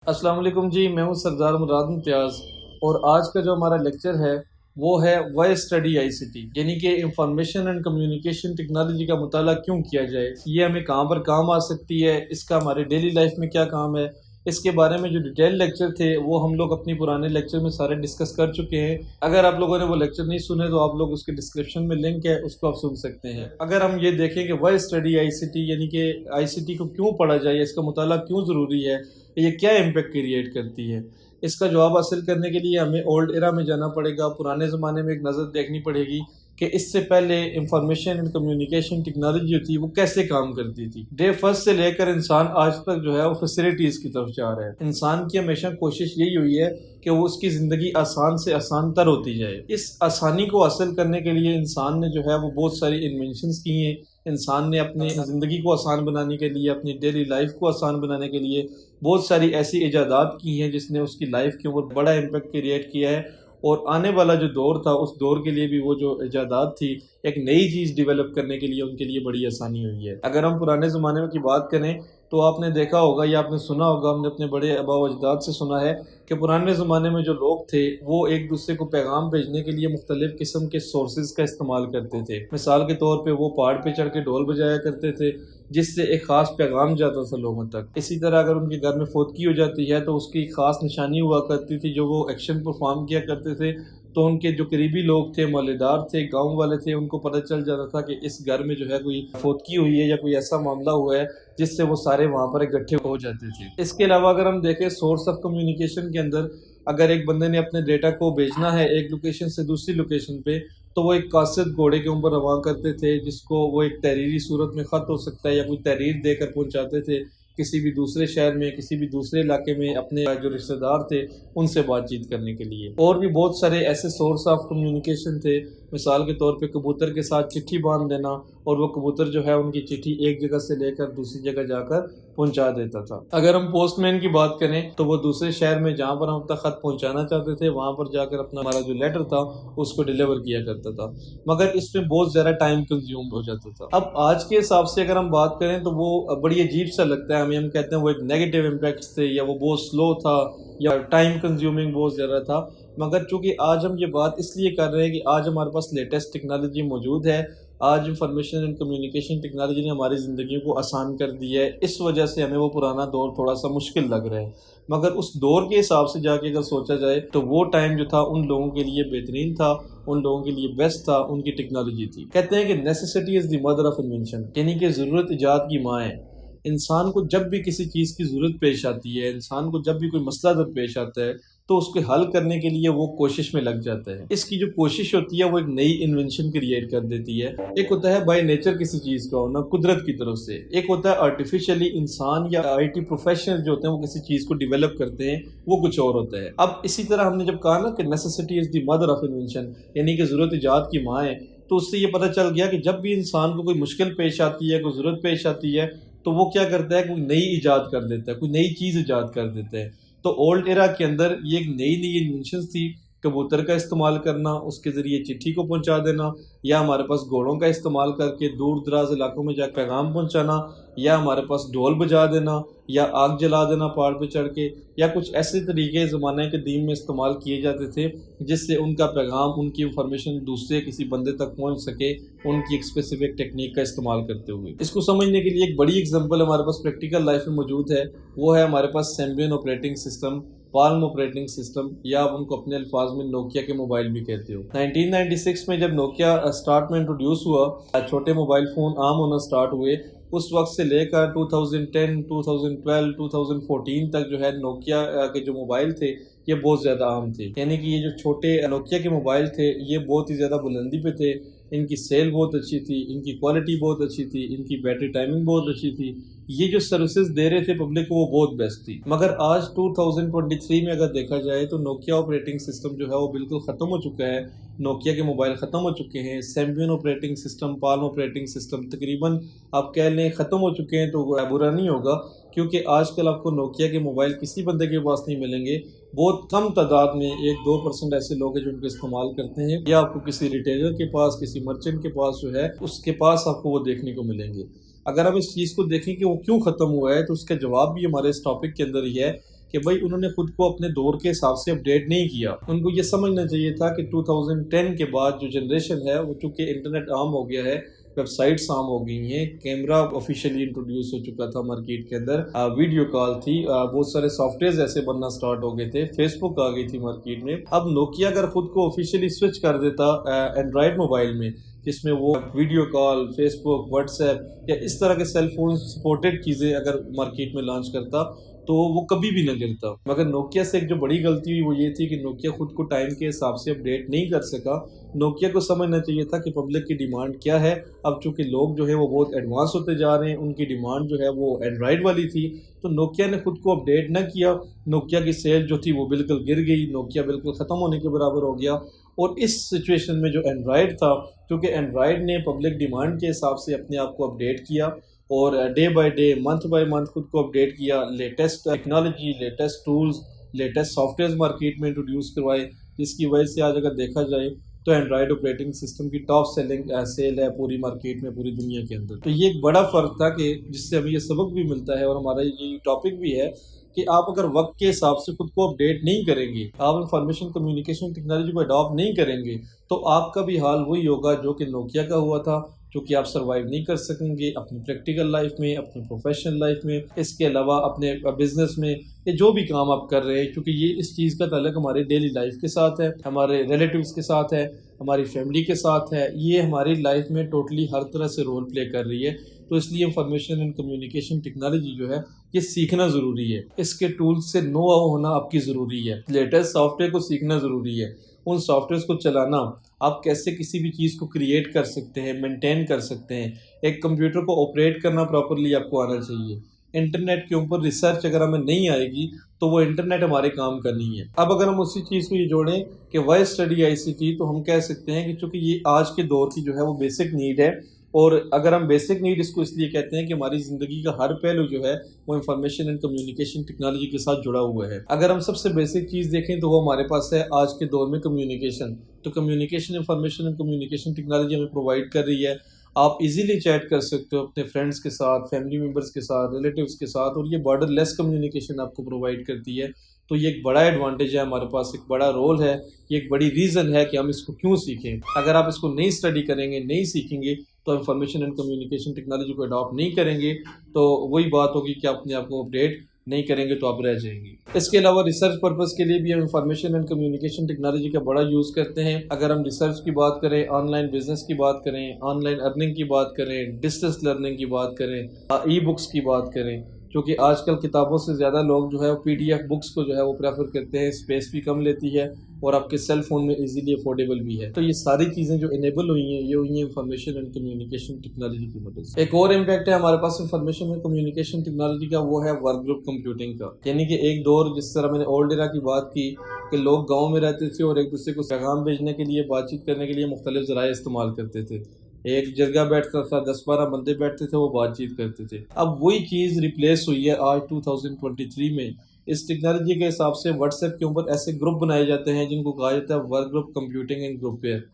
अस्सलाम वालेकुम जी। मैं हूं सरदार मुराद इम्तियाज़ और आज का जो हमारा लेक्चर है वो है वाई स्टडी आईसीटी, यानी कि इंफॉर्मेशन एंड कम्युनिकेशन टेक्नोलॉजी का मुताला क्यों किया जाए, ये हमें कहाँ पर काम आ सकती है, इसका हमारे डेली लाइफ में क्या काम है। इसके बारे में जो डिटेल लेक्चर थे वो हम लोग अपनी पुराने लेक्चर में सारे डिस्कस कर चुके हैं। अगर आप लोगों ने वो लेक्चर नहीं सुने तो आप लोग उसके डिस्क्रिप्शन में लिंक है, उसको आप सुन सकते हैं। अगर हम ये देखें कि वाई स्टडी आईसीटी, यानी कि आईसीटी को क्यों पढ़ा जाए, इसका मुताला क्यों ज़रूरी है, ये क्या इम्पेक्ट क्रिएट करती है, इसका जवाब हासिल करने के लिए हमें ओल्ड एरा में जाना पड़ेगा। पुराने ज़माने में एक नज़र देखनी पड़ेगी कि इससे पहले इंफॉर्मेशन एंड कम्युनिकेशन टेक्नोलॉजी जो थी वो कैसे काम करती थी। डे फर्स्ट से लेकर इंसान आज तक जो है वो फैसिलिटीज़ की तरफ जा रहा है। इंसान की हमेशा कोशिश यही हुई है कि वो उसकी ज़िंदगी आसान से आसान तर होती जाए। इस आसानी को हासिल करने के लिए इंसान ने जो है वो बहुत सारी इन्वेंशंस की हैं। इंसान ने अपनी ज़िंदगी को आसान बनाने के लिए, अपनी डेली लाइफ को आसान बनाने के लिए बहुत सारी ऐसी इजादात की हैं जिसने उसकी लाइफ के ऊपर बड़ा इम्पेक्ट क्रिएट किया है। और आने वाला जो दौर था उस दौर के लिए भी वो जो इजादात थी, एक नई चीज़ डेवलप करने के लिए उनके लिए बड़ी आसानी हुई है। अगर हम पुराने ज़माने में की बात करें तो आपने देखा होगा या आपने सुना होगा, हमने अपने बड़े आबा व अजदाद से सुना है कि पुराने ज़माने में जो लोग थे वो एक दूसरे को पैगाम भेजने के लिए मुख्तलिफ़ किस्म के सोर्सेज का इस्तेमाल करते थे। मिसाल के तौर पे वो पहाड़ पे चढ़ के ढोल बजाया करते थे जिससे एक ख़ास पैगाम जाता था लोगों तक। इसी तरह अगर उनके घर में फौतगी हो जाती है तो उसकी ख़ास निशानी हुआ करती थी जो वो एक्शन परफॉर्म किया करते थे। तो उनके जो करीबी लोग थे, मोहल्लेदार थे, गांव वाले थे, उनको पता चल जाता था कि इस घर में जो है कोई फौतगी हुई है या कोई ऐसा मामला हुआ है, जिससे वो सारे वहाँ पर इकट्ठे हो जाते थे। इसके अलावा अगर हम देखें सोर्स ऑफ कम्युनिकेशन के अंदर, अगर एक बंदे ने अपने डेटा को भेजना है एक लोकेशन से दूसरी लोकेशन पे, तो वो एक कासिद घोड़े के ऊपर रवां करते थे, जिसको वो एक तहरीरी सूरत में ख़त हो सकता है या कोई तहरीर देकर पहुंचाते थे किसी भी दूसरे शहर में, किसी भी दूसरे इलाके में अपने जो रिश्तेदार थे उनसे बातचीत करने के लिए। और भी बहुत सारे ऐसे सोर्स ऑफ कम्युनिकेशन थे। मिसाल के तौर पे कबूतर के साथ चिट्ठी बांध देना और वो कबूतर जो है उनकी चिट्ठी एक जगह से लेकर दूसरी जगह जाकर पहुंचा देता था। अगर हम पोस्टमैन की बात करें तो वो दूसरे शहर में जहाँ पर हम अपना ख़त पहुंचाना चाहते थे वहाँ पर जाकर अपना हमारा जो लेटर था उसको डिलीवर किया करता था, मगर इसमें बहुत ज़्यादा टाइम कंज्यूम हो जाता था। अब आज के हिसाब से अगर हम बात करें तो वो बड़ी अजीब सा लगता है हमें। हम कहते हैं वो एक नेगेटिव इम्पैक्ट थे या वो बहुत स्लो था या टाइम कंज्यूमिंग बहुत ज़्यादा था। मगर चूंकि आज हम ये बात इसलिए कर रहे हैं कि आज हमारे पास लेटेस्ट टेक्नोलॉजी मौजूद है, आज इंफॉर्मेशन एंड कम्युनिकेशन टेक्नोलॉजी ने हमारी ज़िंदगी को आसान कर दी है, इस वजह से हमें वो पुराना दौर थोड़ा सा मुश्किल लग रहा है। मगर उस दौर के हिसाब से जाके अगर सोचा जाए तो वो टाइम जो था उन लोगों के लिए बेहतरीन था, उन लोगों के लिए बेस्ट था, उनकी टेक्नोलॉजी थी। कहते हैं कि necessity is the mother of invention, यानी कि ज़रूरत ईजाद की माँ है। इंसान को जब भी किसी चीज़ की ज़रूरत पेश आती है, इंसान को जब भी कोई मसला दर पेश आता है तो उसको हल करने के लिए वो कोशिश में लग जाता है। इसकी जो कोशिश होती है वो एक नई इन्वेंशन क्रिएट कर देती है। एक होता है बाय नेचर किसी चीज़ का होना कुदरत की तरफ से, एक होता है आर्टिफिशियली इंसान या आईटी प्रोफेशनल जो होते हैं वो किसी चीज़ को डिवेलप करते हैं, वो कुछ और होता है। अब इसी तरह हमने जब कहा ना कि necessity is the mother of invention, यानी कि ज़रूरत ईजाद की माँ है, तो उससे ये पता चल गया कि जब भी इंसान को कोई मुश्किल पेश आती है, कोई ज़रूरत पेश आती है, तो वो क्या करता है, कोई नई ईजाद कर देता है, कोई नई चीज़ ईजाद कर देता है। तो ओल्ड एरा के अंदर ये एक नई नई इन्वेंशन थी। कबूतर का इस्तेमाल करना, उसके ज़रिए चिट्ठी को पहुंचा देना, या हमारे पास घोड़ों का इस्तेमाल करके दूर दराज इलाकों में जाकर पैगाम पहुंचाना, या हमारे पास ढोल बजा देना, या आग जला देना पहाड़ पे चढ़ के, या कुछ ऐसे तरीके ज़माने के दीन में इस्तेमाल किए जाते थे जिससे उनका पैगाम, उनकी इंफॉर्मेशन दूसरे किसी बंदे तक पहुंच सके, उनकी एक स्पेसिफिक टेक्निक का इस्तेमाल करते हुए। इसको समझने के लिए एक बड़ी एग्जांपल हमारे पास प्रैक्टिकल लाइफ में मौजूद है, वो है हमारे पास Symbian operating system, Palm operating system, या आप उनको अपने अल्फाज में नोकिया के मोबाइल भी कहते हो। 1996 में जब नोकिया स्टार्ट में इंट्रोड्यूस हुआ, छोटे मोबाइल फ़ोन आम होना स्टार्ट हुए, उस वक्त से लेकर 2010, 2012, 2014 तक जो है नोकिया के जो मोबाइल थे ये बहुत ज़्यादा आम थे। यानी कि ये जो छोटे नोकिया के मोबाइल थे ये बहुत ही ज़्यादा बुलंदी पे थे, इनकी सेल बहुत अच्छी थी, इनकी क्वालिटी बहुत अच्छी थी, इनकी बैटरी टाइमिंग बहुत अच्छी थी, ये जो सर्विसेज दे रहे थे पब्लिक को वो बहुत बेस्ट थी। मगर आज 2023 में अगर देखा जाए तो नोकिया ऑपरेटिंग सिस्टम जो है वो बिल्कुल ख़त्म हो चुका है। नोकिया के मोबाइल ख़त्म हो चुके हैं। Symbian operating system, Palm operating system तकरीबन आप कह लें ख़त्म हो चुके हैं, तो बुरा नहीं होगा, क्योंकि आजकल आपको नोकिया के मोबाइल किसी बंदे के पास नहीं मिलेंगे। बहुत कम तादाद में 1-2% ऐसे लोग हैं जो उनको इस्तेमाल करते हैं, या आपको किसी रिटेलर के पास, किसी मर्चेंट के पास जो है उसके पास आपको वो देखने को मिलेंगे। अगर हम इस चीज़ को देखें कि वो क्यों ख़त्म हुआ है, तो उसका जवाब भी हमारे इस टॉपिक के अंदर ही है कि भाई उन्होंने खुद को अपने दौर के हिसाब से अपडेट नहीं किया। उनको ये समझना चाहिए था कि 2010 के बाद जो जनरेशन है वो चूँकि इंटरनेट आम हो गया है, वेबसाइट्स आम हो गई हैं, कैमरा ऑफिशियली इंट्रोड्यूस हो चुका था मार्केट के अंदर, वीडियो कॉल थी, बहुत सारे सॉफ्टवेयर ऐसे बनना स्टार्ट हो गए थे, फेसबुक आ गई थी मार्केट में। अब नोकिया अगर खुद को ऑफिशियली स्विच कर देता एंड्रॉयड मोबाइल में, जिसमें वो वीडियो कॉल, फेसबुक, व्हाट्सएप या इस तरह के सेल फोन सपोर्टेड चीज़ें अगर मार्केट में लॉन्च करता तो वो कभी भी ना गिरता। मगर नोकिया से एक जो बड़ी गलती हुई वो ये थी कि नोकिया खुद को टाइम के हिसाब से अपडेट नहीं कर सका। नोकिया को समझना चाहिए था कि पब्लिक की डिमांड क्या है। अब चूंकि लोग जो है वो बहुत एडवांस होते जा रहे हैं, उनकी डिमांड जो है वो एंड्रॉयड वाली थी, तो नोकिया ने खुद को अपडेट न किया। नोकिया की सेल जो थी वो बिल्कुल गिर गई, नोकिया बिल्कुल ख़त्म होने के बराबर हो गया। और इस सिचुएशन में जो एंड्रॉयड था, क्योंकि एंड्रॉयड ने पब्लिक डिमांड के हिसाब से अपने आप को अपडेट किया और day by day, month by month खुद को अपडेट किया, latest technology, latest tools, latest software market में इंट्रोड्यूस करवाए, जिसकी वजह से आज अगर देखा जाए तो एंड्रॉयड ऑपरेटिंग सिस्टम की टॉप सेलिंग सेल है पूरी मार्केट में, पूरी दुनिया के अंदर। तो ये एक बड़ा फ़र्क था कि जिससे हमें ये सबक भी मिलता है और हमारा ये टॉपिक भी है कि आप अगर वक्त के हिसाब से खुद को अपडेट नहीं करेंगे, आप इंफॉर्मेशन कम्युनिकेशन टेक्नोलॉजी को अडॉप्ट नहीं करेंगे, तो आपका भी हाल वही होगा जो कि नोकिया का हुआ था, क्योंकि आप सर्वाइव नहीं कर सकेंगे अपनी प्रैक्टिकल लाइफ में, अपनी प्रोफेशनल लाइफ में, इसके अलावा अपने बिजनेस में, ये जो भी काम आप कर रहे हैं, क्योंकि ये इस चीज़ का ताल्लुक हमारी डेली लाइफ के साथ है, हमारे रिलेटिव्स के साथ है, हमारी फैमिली के साथ है, ये हमारी लाइफ में टोटली हर तरह से रोल प्ले कर रही है। तो इसलिए इंफॉर्मेशन एंड कम्युनिकेशन टेक्नोलॉजी जो है ये सीखना ज़रूरी है, इसके टूल्स से नो होना आपकी ज़रूरी है, लेटेस्ट सॉफ्टवेयर को सीखना ज़रूरी है, उन सॉफ्टवेयर को चलाना, आप कैसे किसी भी चीज़ को क्रिएट कर सकते हैं, मेंटेन कर सकते हैं, एक कंप्यूटर को ऑपरेट करना प्रॉपरली आपको आना चाहिए। इंटरनेट के ऊपर रिसर्च अगर हमें नहीं आएगी तो वो इंटरनेट हमारे काम का नहीं है। अब अगर हम उसी चीज़ को ये जोड़ें कि वॉइस स्टडी आईसीटी, तो हम कह सकते हैं कि चूँकि ये आज के दौर की जो है वो बेसिक नीड है। और अगर हम बेसिक नीड इसको इसलिए कहते हैं कि हमारी ज़िंदगी का हर पहलू जो है वो इंफॉर्मेशन एंड कम्युनिकेशन टेक्नोलॉजी के साथ जुड़ा हुआ है। अगर हम सबसे बेसिक चीज़ देखें तो वो हमारे पास है आज के दौर में कम्युनिकेशन। तो communication, information and communication technology हमें प्रोवाइड कर रही है। आप इजीली चैट कर सकते हो अपने फ्रेंड्स के साथ, फैमिली मेम्बर्स के साथ, रिलेटिव्स के साथ, और ये बॉर्डरलेस कम्युनिकेशन आपको प्रोवाइड करती है। तो ये एक बड़ा एडवांटेज है हमारे पास, एक बड़ा रोल है, ये एक बड़ी रीज़न है कि हम इसको क्यों सीखें। अगर आप इसको नहीं स्टडी करेंगे, नहीं सीखेंगे, तो इंफॉर्मेशन एंड कम्युनिकेशन टेक्नोलॉजी को अडॉप्ट नहीं करेंगे, तो वही बात होगी कि अपने आप को अपडेट नहीं करेंगे तो आप रह जाएंगे। इसके अलावा रिसर्च पर्पस के लिए भी हम इंफॉर्मेशन एंड कम्युनिकेशन टेक्नोलॉजी का बड़ा यूज़ करते हैं। अगर हम रिसर्च की बात करें, ऑनलाइन बिजनेस की बात करें, ऑनलाइन अर्निंग की बात करें, डिस्टेंस लर्निंग की बात करें, ई बुक्स की बात करें, क्योंकि आजकल किताबों से ज़्यादा लोग जो है वो पीडीएफ बुक्स को जो है वो प्रेफर करते हैं, स्पेस भी कम लेती है और आपके सेल फ़ोन में इजीली अफोर्डेबल भी है। तो ये सारी चीज़ें जो इनेबल हुई हैं ये हुई हैं इंफॉर्मेशन एंड कम्युनिकेशन टेक्नोलॉजी की मदद से। एक और इम्पैक्ट है हमारे पास इंफॉर्मेशन एंड कम्युनिकेशन टेक्नोलॉजी का, वो है वर्क ग्रुप कंप्यूटिंग का। यानी कि एक दौर, जिस तरह मैंने ओल्ड एरा की बात की कि लोग गाँव में रहते थे और एक दूसरे को पैगाम भेजने के लिए, बातचीत करने के लिए मुख्तलिफ ज़राए इस्तेमाल करते थे। एक जगह बैठता था, 10-12 बंदे बैठते थे, वो बातचीत करते थे। अब वही चीज़ रिप्लेस हुई है आज 2023 में। इस टेक्नोलॉजी के हिसाब से व्हाट्सएप के ऊपर ऐसे ग्रुप बनाए जाते हैं जिनको कहा जाता है work group computing and groupware.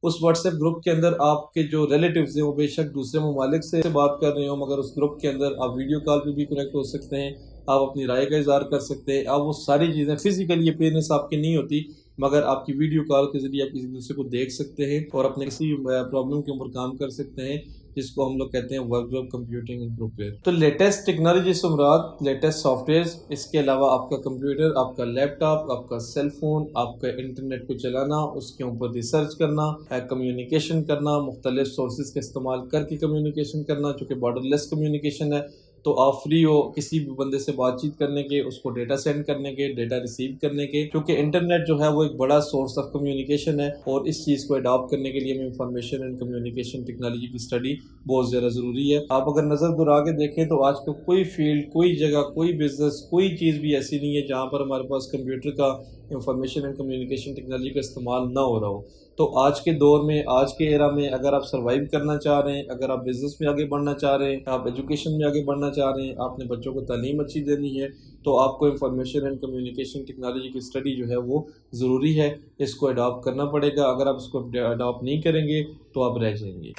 उस व्हाट्सएप ग्रुप के अंदर आपके जो रिलेटिव्स हैं वो बेशक दूसरे ममालिक से बात कर रहे हो, मगर उस ग्रुप के अंदर आप वीडियो कॉल पे भी कनेक्ट हो सकते हैं, आप अपनी राय का इज़हार कर सकते हैं। आप वो सारी चीज़ें फिजिकली अपीयरेंस आपकी नहीं होती, मगर आपकी वीडियो कॉल के जरिए आप किसी दूसरे को देख सकते हैं और अपने किसी प्रॉब्लम के ऊपर काम कर सकते हैं, जिसको हम लोग कहते हैं work group computing and groupware. तो लेटेस्ट टेक्नोलॉजी से मुराद लेटेस्ट सॉफ्टवेयर, इसके अलावा आपका कंप्यूटर, आपका लैपटॉप, आपका सेल फोन, आपका इंटरनेट को चलाना, उसके ऊपर रिसर्च करना, कम्युनिकेशन करना, मुख्तलिफ सोर्सेज का इस्तेमाल करके कम्युनिकेशन करना, चूँकि बॉर्डरलेस कम्युनिकेशन है, तो आप फ्री हो किसी भी बंदे से बातचीत करने के, उसको डेटा सेंड करने के, डेटा रिसीव करने के, क्योंकि इंटरनेट जो है वो एक बड़ा सोर्स ऑफ कम्युनिकेशन है। और इस चीज़ को अडॉप्ट करने के लिए हमें इंफॉर्मेशन एंड कम्युनिकेशन टेक्नोलॉजी की स्टडी बहुत ज़्यादा ज़रूरी है। आप अगर नज़र दुरा के देखें तो आज का कोई फील्ड, कोई जगह, कोई बिजनेस, कोई चीज़ भी ऐसी नहीं है जहाँ पर हमारे पास कंप्यूटर का, इंफॉर्मेशन एंड कम्युनिकेशन टेक्नोलॉजी का इस्तेमाल ना हो रहा हो। तो आज के दौर में, आज के एरा में, अगर आप सर्वाइव करना चाह रहे हैं, अगर आप बिज़नेस में आगे बढ़ना चाह रहे हैं, आप एजुकेशन में आगे बढ़ना चाह रहे हैं, आपने बच्चों को तालीम अच्छी देनी है, तो आपको इंफॉर्मेशन एंड कम्युनिकेशन टेक्नोलॉजी की स्टडी जो है वो ज़रूरी है। इसको अडॉप्ट करना पड़ेगा। अगर आप इसको अडॉप्ट नहीं करेंगे तो आप रह जाएंगे।